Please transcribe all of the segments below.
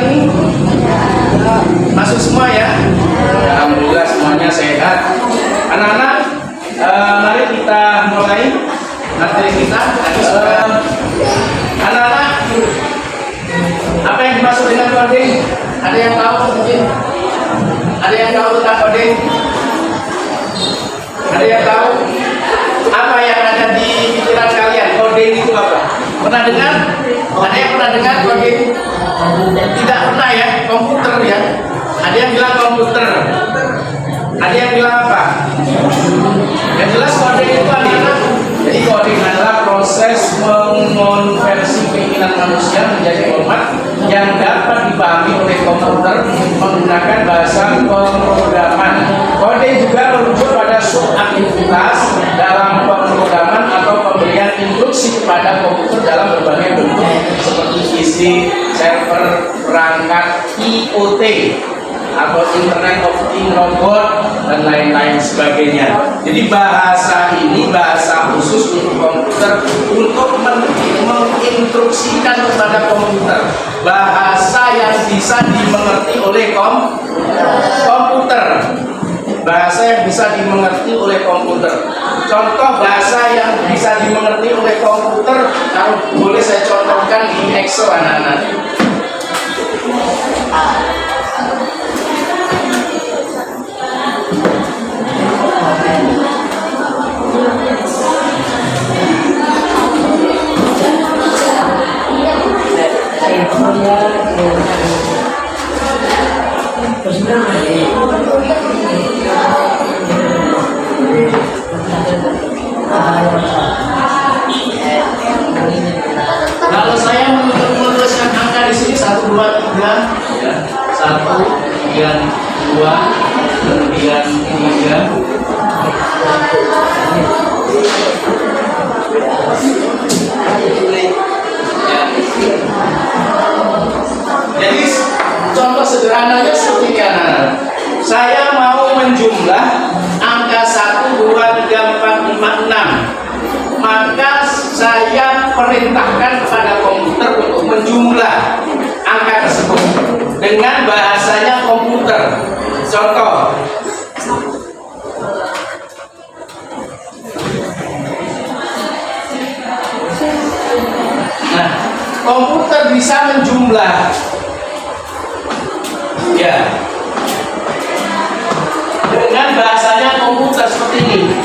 ini? Masuk semua ya? Alhamdulillah semuanya sehat. Anak-anak, mari kita mulai materi kita. Anak-anak, apa yang dimaksud dengan coding? Ada yang tahu mungkin? Ada yang tahu tentang coding? Ada yang tahu? Apa yang ada di pikiran kalian? Coding itu apa? Pernah dengar? Ada yang pernah dengar coding? Tidak pernah ya? Komputer ya? Ada yang bilang komputer? Ada yang bilang apa? Yang jelas coding itu adalah, jadi coding adalah proses mengonversi keinginan manusia menjadi format yang dapat dipahami oleh komputer menggunakan bahasa pemrograman. Coding juga merujuk pada subaktivitas dalam pemrograman atau pemberian instruksi kepada komputer dalam berbagai bentuk seperti PC, server, perangkat, IoT atau Internet of Things, robot, dan lain-lain sebagainya. Jadi bahasa ini bahasa khusus untuk komputer untuk menginstruksikan kepada komputer, bahasa yang bisa dimengerti oleh komputer, bahasa yang bisa dimengerti oleh komputer. Contoh bahasa yang bisa dimengerti oleh komputer, kalau boleh saya contohkan di Excel anak-anak. Kalau saya menuliskan angka di sini 1, 2, 3, ya. 1, kemudian 2, kemudian 3. Jadi contoh sederhananya seperti ini anak-anak. Saya mau menjumlah angka 1, 2, 3, 4, 5, 6. Maka saya perintahkan kepada komputer untuk menjumlah angka tersebut dengan bahasanya komputer. Contoh. Nah, komputer bisa menjumlah, ya, dengan bahasanya komputer seperti ini.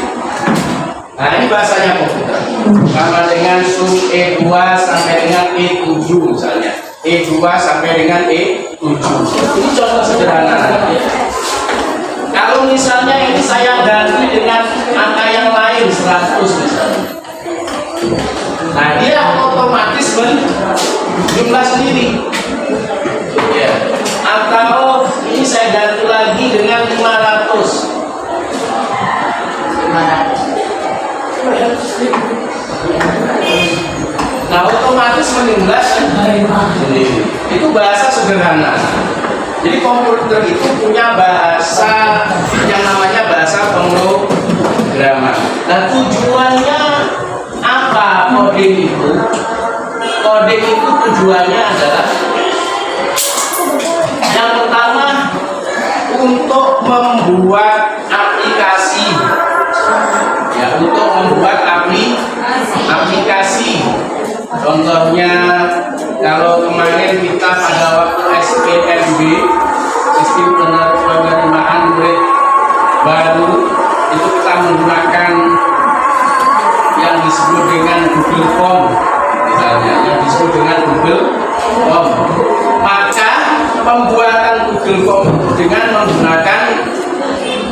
Nah, ini bahasanya komputer. Sama dengan sum E2 sampai dengan E7 misalnya. E2 sampai dengan E7. Ini contoh sederhana. Kalau misalnya ini saya ganti dengan angka yang lain 100 misalnya. Nah, dia otomatis menjumlah sendiri. Ya. Atau ini saya ganti lagi dengan 500. Nah, otomatis menjumlah sendiri. Itu bahasa sederhana. Jadi komputer itu punya bahasa yang namanya bahasa pemrograman. Nah, tujuannya apa coding itu? Coding itu tujuannya adalah yang pertama untuk membuat aplikasi, ya, untuk membuat aplikasi. Contohnya kalau kemarin kita pada waktu SPMB, sistem penerimaan murid baru, itu kita menggunakan yang disebut dengan Google Form, misalnya yang disebut dengan Google Form. Maka pembuatan Google Form dengan menggunakan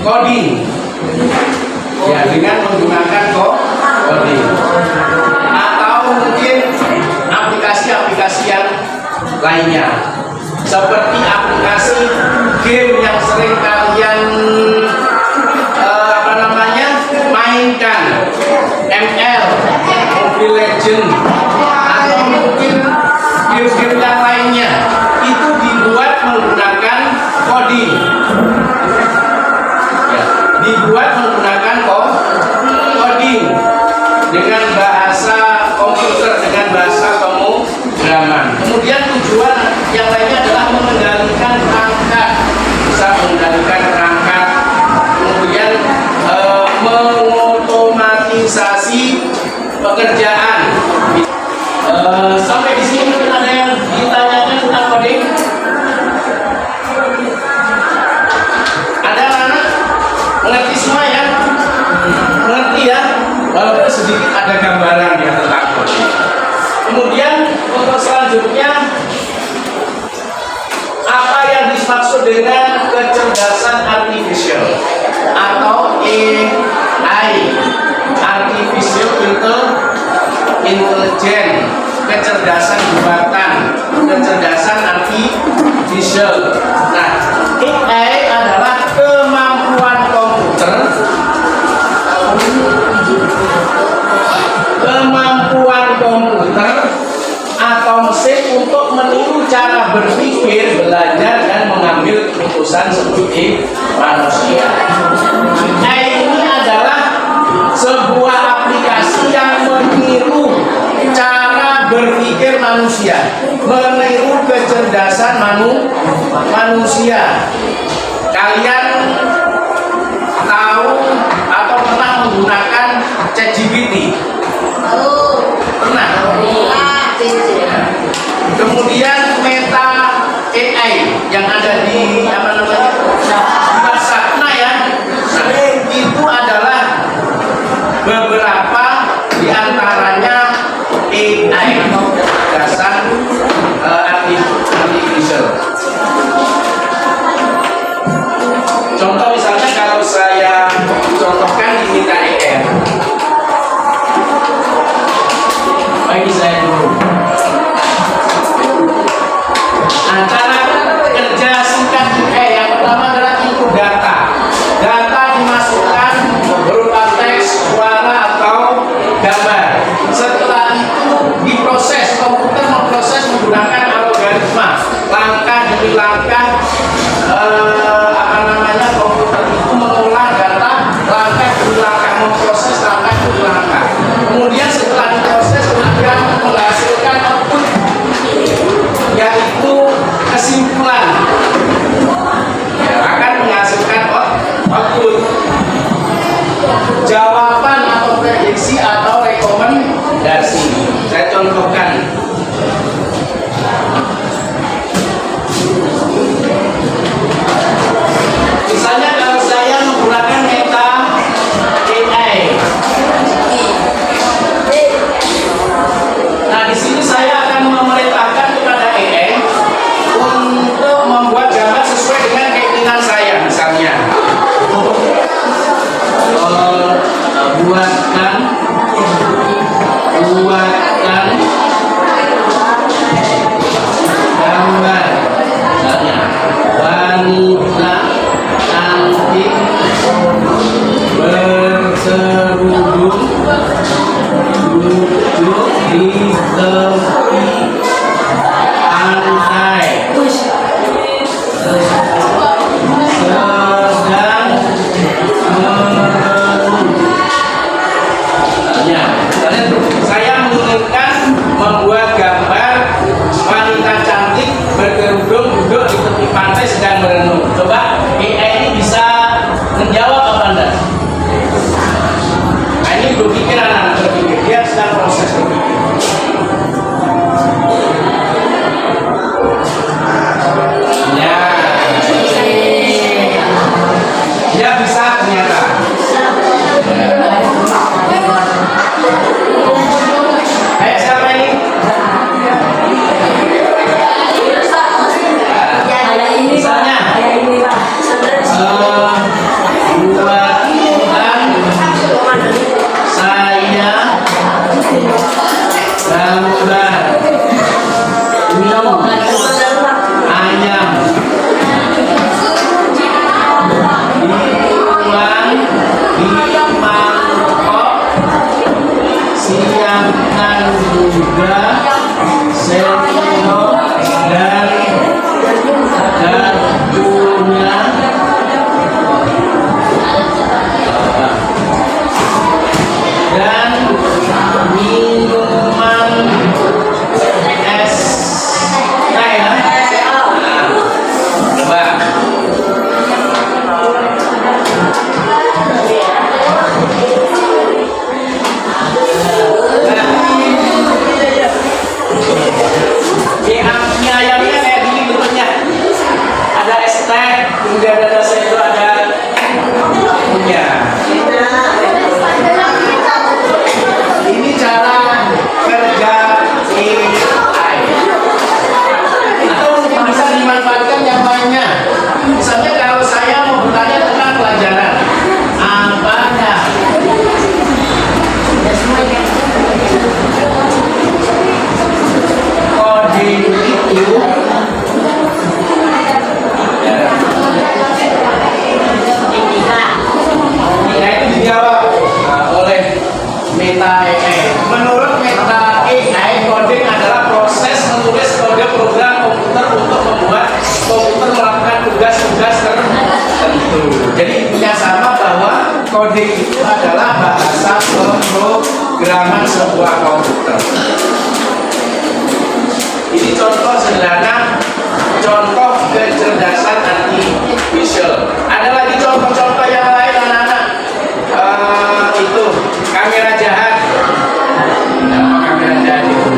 coding, ya, dengan menggunakan coding, atau mungkin aplikasi-aplikasi yang lainnya, seperti aplikasi game yang sering kalian mainkan, ML, Mobile Legends, atau mungkin game-game yang lainnya, itu dibuat menggunakan coding, ya, dibuat menggunakan coding dengan bahasa komputer, dengan bahasa pemrograman. pengembangan. Kemudian tujuan yang lainnya adalah mengendalikan perangkat, bisa mengendalikan perangkat, kemudian mengotomatisasi pekerjaan. Sampai di sini mungkin ada yang ditanyakan tentang coding? Ada anak mengerti semua ya? Mengerti ya? Walaupun sedikit ada gambaran ya tentang coding. Kemudian untuk selanjutnya, apa yang dimaksud dengan kecerdasan artificial atau AI, artificial intelligence, kecerdasan buatan, kecerdasan artificial. Nah, AI adalah kemampuan komputer atau mesin untuk meniru cara berpikir, belajar, dan mengambil keputusan seperti manusia. AI ini adalah sebuah aplikasi yang meniru cara berpikir manusia, meniru kecerdasan manusia. Kalian tahu atau pernah menggunakan ChatGPT? Pernah? Kemudian Meta AI yang ada di apa namanya? Masakna ya. Nah, itu adalah beberapa di antaranya AI, kecerdasan artificial. Contoh misalnya kalau saya contohkan di Meta AI. Bagi saya dulu. Antara kerja singkat yang pertama adalah input data. Data dimasukkan berupa teks, suara atau gambar. Setelah itu diproses, komputer memproses menggunakan algoritma, langkah demi langkah. Komputer itu mengolah data, langkah demi langkah, memproses langkah demi langkah. Kemudian setelah diproses, kemudian menghasilkan output, yaitu kesimpulan. Akan menghasilkan output, jawaban atau prediksi atau rekomendasi. Saya contohkan. Misalnya kalau saya menggunakan Meta AI. Nah, di sini saya akan memerintahkan kepada AI untuk membuat gambar sesuai dengan keinginan saya. Misalnya, buatkan gambar, misalnya wanita cantik berkerudung duduk di tepi pantai sedang merenung. Saya menginginkan membuat gambar wanita cantik berkerudung duduk di tepi pantai sedang merenung. Coba AI ini bisa menjawab apa Anda? Nah, ini berpikir anak-anak berpikir, dia sedang proses berpikir. Ya, dia bisa ternyata. Siapa ini? Misalnya, buatkan saya gambar ayam dituang di mangkok, siapkan juga sendok dan garpunya. Dan minuman es sebuah komputer. Ini contoh sederhana, contoh kecerdasan artificial. Ada lagi contoh-contoh yang lain anak-anak. Itu kamera jahat. Apa kamera jahat itu?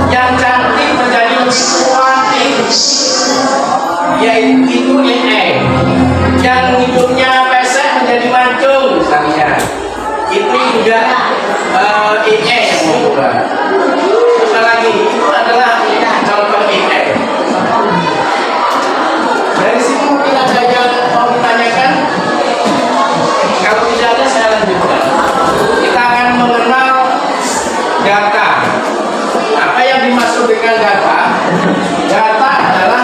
Yang cantik menjadi kuantik, yaitu AI. Yang hidungnya pesek menjadi mancung misalnya, itu juga AI yang membuat. Apa lagi? Itu adalah contoh AI. Dari sini mungkin ada yang mau ditanyakan. Kalau tidak ada, saya lanjutkan. Kita akan mengenal data. Apa yang dimaksud dengan data? Data adalah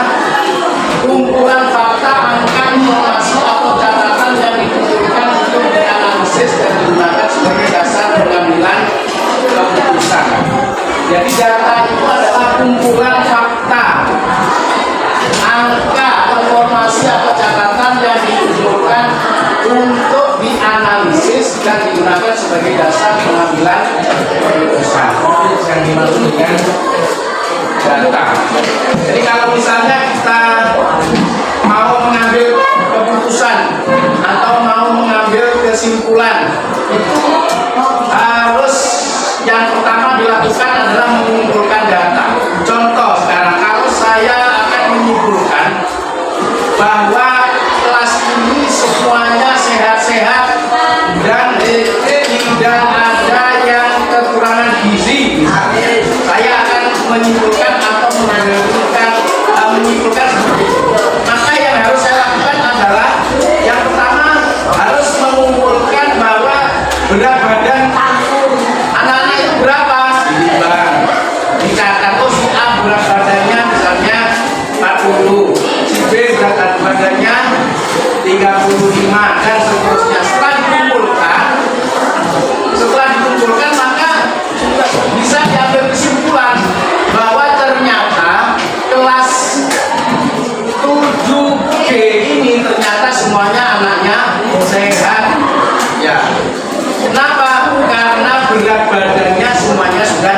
kumpulan fakta, angka, informasi atau catatan yang dikumpulkan untuk dianalisis dan digunakan sebagai dasar pengambilan keputusan. Jadi data itu adalah kumpulan fakta, angka, informasi atau catatan yang dikumpulkan untuk dianalisis dan digunakan sebagai dasar pengambilan keputusan. Yang dimaksud dengan data. Jadi kalau misalnya kita mau mengambil keputusan atau mau mengambil kesimpulan, itu harus yang pertama dilakukan adalah mengumpulkan data. Contoh sekarang, kalau saya akan menyimpulkan bahwa kelas ini semuanya sehat-sehat dan tidak ada yang kekurangan gizi, saya akan menyimpulkan atau menyimpulkan seperti itu. Maka yang harus saya lakukan adalah yang pertama harus mengumpulkan bahwa berat badan anak-anak itu berapa, ditimbang, dicatat. Oh, si A berat badannya misalnya 40, si B berat badannya 35 dan seterusnya. Setelah dikumpulkan maka bisa diambil kesimpulan bahwa ternyata kelas 7G ini ternyata semuanya anaknya sehat. Ya. Kenapa? Karena berat badannya semuanya sudah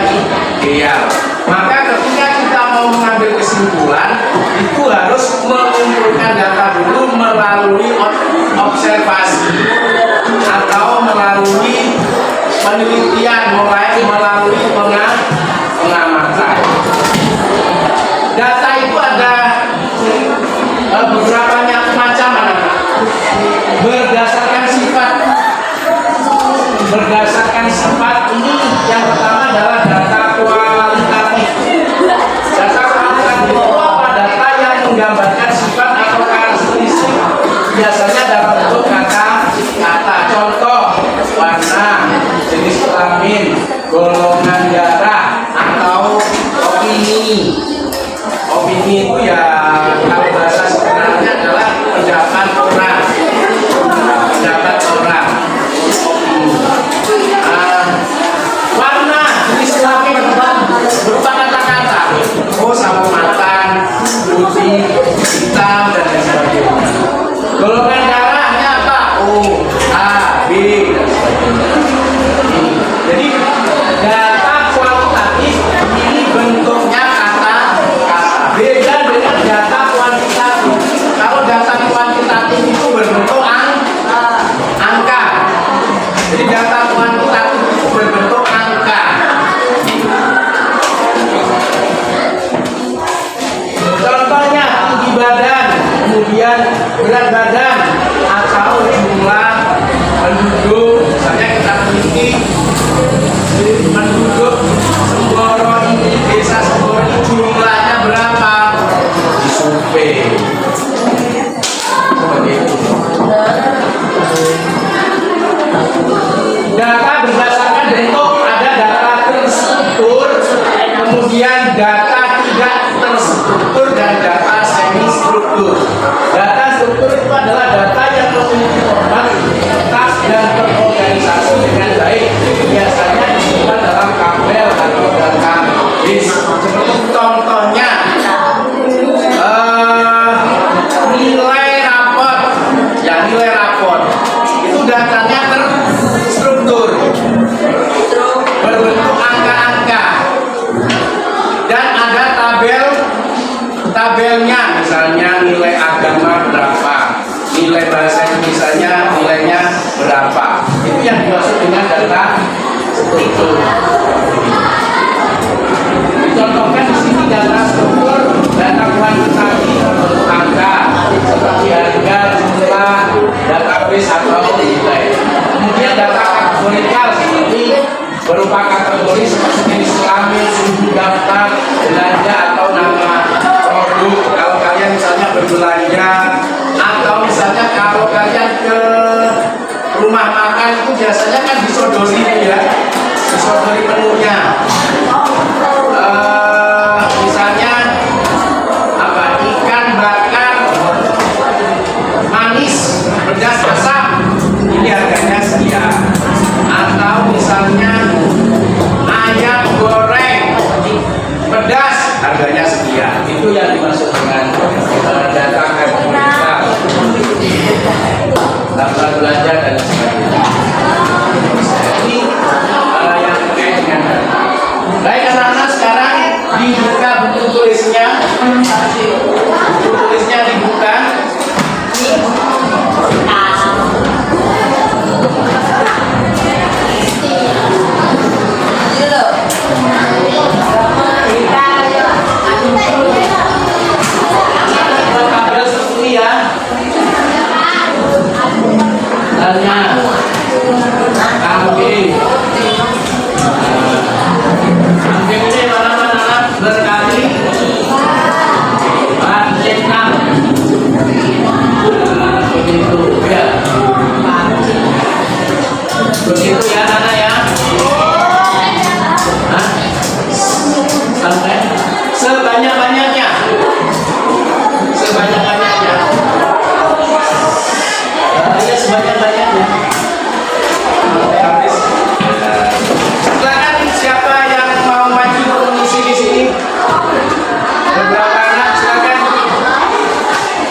ideal. Maka ketika kita mau mengambil kesimpulan, itu harus mengumpulkan data dulu melalui observasi atau melalui penelitian, melalui pengamatan. Data itu ada beberapa macam, anak-anak. Berdasarkan sifat ini, yang pertama adalah data kualitatif. Data kualitatif itu apa? Data yang menggambarkan sifat atau karakteristik, biasanya dalam bentuk kata-kata. Contoh, warna, jenis kelamin, golongan darah, atau opini. Opini itu ya kalau bahasa sebenarnya adalah pendapat orang. Warna, jenis kelamin berupa kata-kata. Oh, sawo matang, putih, hitam, dan lain sebagainya. Golongan darahnya apa? O, A, B, dan sebagainya. Jadi data kualitatif ini bentuknya kata-kata. Beda dengan data kuantitatif. Kalau data kuantitatif itu berbentuk angka. Jadi data kuantitatif itu berbentuk angka. Contohnya tinggi badan, kemudian berat badan, atau jumlah penduduk. Misalnya kita memiliki penduduk Semboro ini, desa Semboro ini jumlahnya berapa? Disurvei. Seperti itu. Data berdasarkan bentuk, ada data terstruktur, kemudian data tidak terstruktur, dan data semi struktur. Data struktur itu adalah data yang memiliki format, tas, dan terorganisasi dengan baik. Biasanya disimpan dalam tabel atau database. Seperti contohnya nilai rapor nilai rapor. Itu datanya terstruktur, berbentuk angka-angka, dan ada tabelnya, misalnya nilai agama berapa, nilai bahasa Indonesianya nilainya berapa. Itu yang dimaksud dengan data struktur. Dicontohkan di sini data struktur, data kuantitatif bentuk angka seperti harga, jumlah, database atau nilai. Kemudian data kategorikal seperti berupa kategori seperti jenis kelamin, suku daftar, belanja atau nama produk. Kalau kalian misalnya berbelanja, atau misalnya kalau kalian ke rumah makan itu biasanya kan disodori ya, disodori menunya. Misalnya apa, ikan bakar manis pedas asam, ini harganya sekian. Atau misalnya ayam goreng pedas, harganya sekian. Itu yang dimaksud dengan data kategorikal, daftar belanja dan sebagainya. Ini yang terkait dengan data. Baik anak-anak, sekarang dibuka buku tulisnya. Buku tulisnya dibuka. Tabel seperti ya. Tanya kambing. Kambing ini mana-mana berkali 4, 6. Begitu ya. Begitu ya anak ya. Hah? Sampai sebanyak-banyaknya. Sebanyak-banyaknya. Ya sebanyak-banyaknya. Habis. Silakan siapa yang mau maju mengisi di sini? Beberapa anak silakan.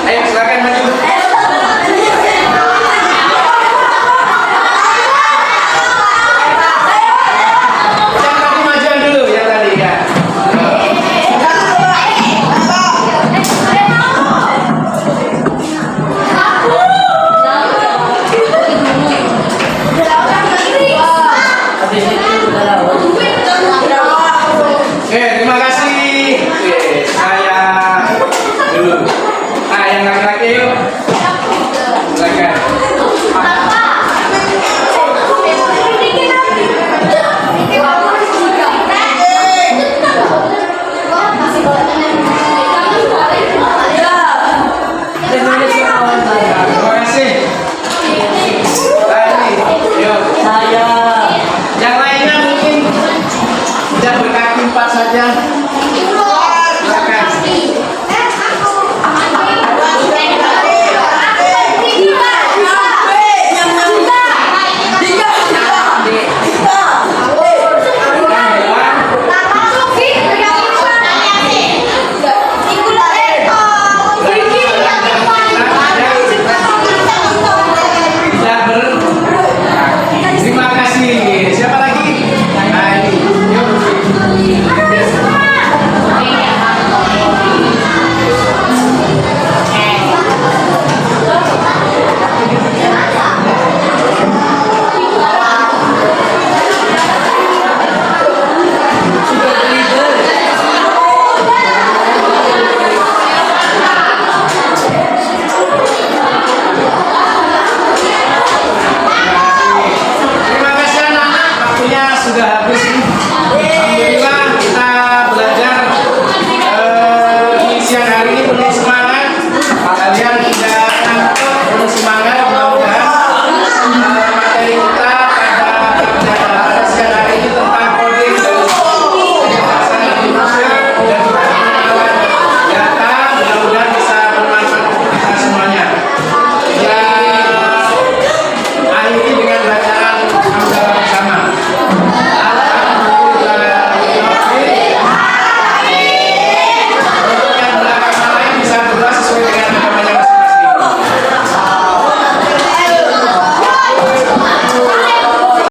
Ayo silakan maju. Yang tadi majuan dulu, yang tadi ya. Oke, terima kasih. Oke, saya dulu. Nah, yang laki-laki yuk. Silakan. Terima kasih. Tadi, yuk. Yang lainnya mungkin tidak berkaki 4 saja. Silakan. Tidak berkaki. Terima kasih. Siapa lagi? Nah, ini. Yuk. Terima kasih anak-anak, waktunya sudah habis.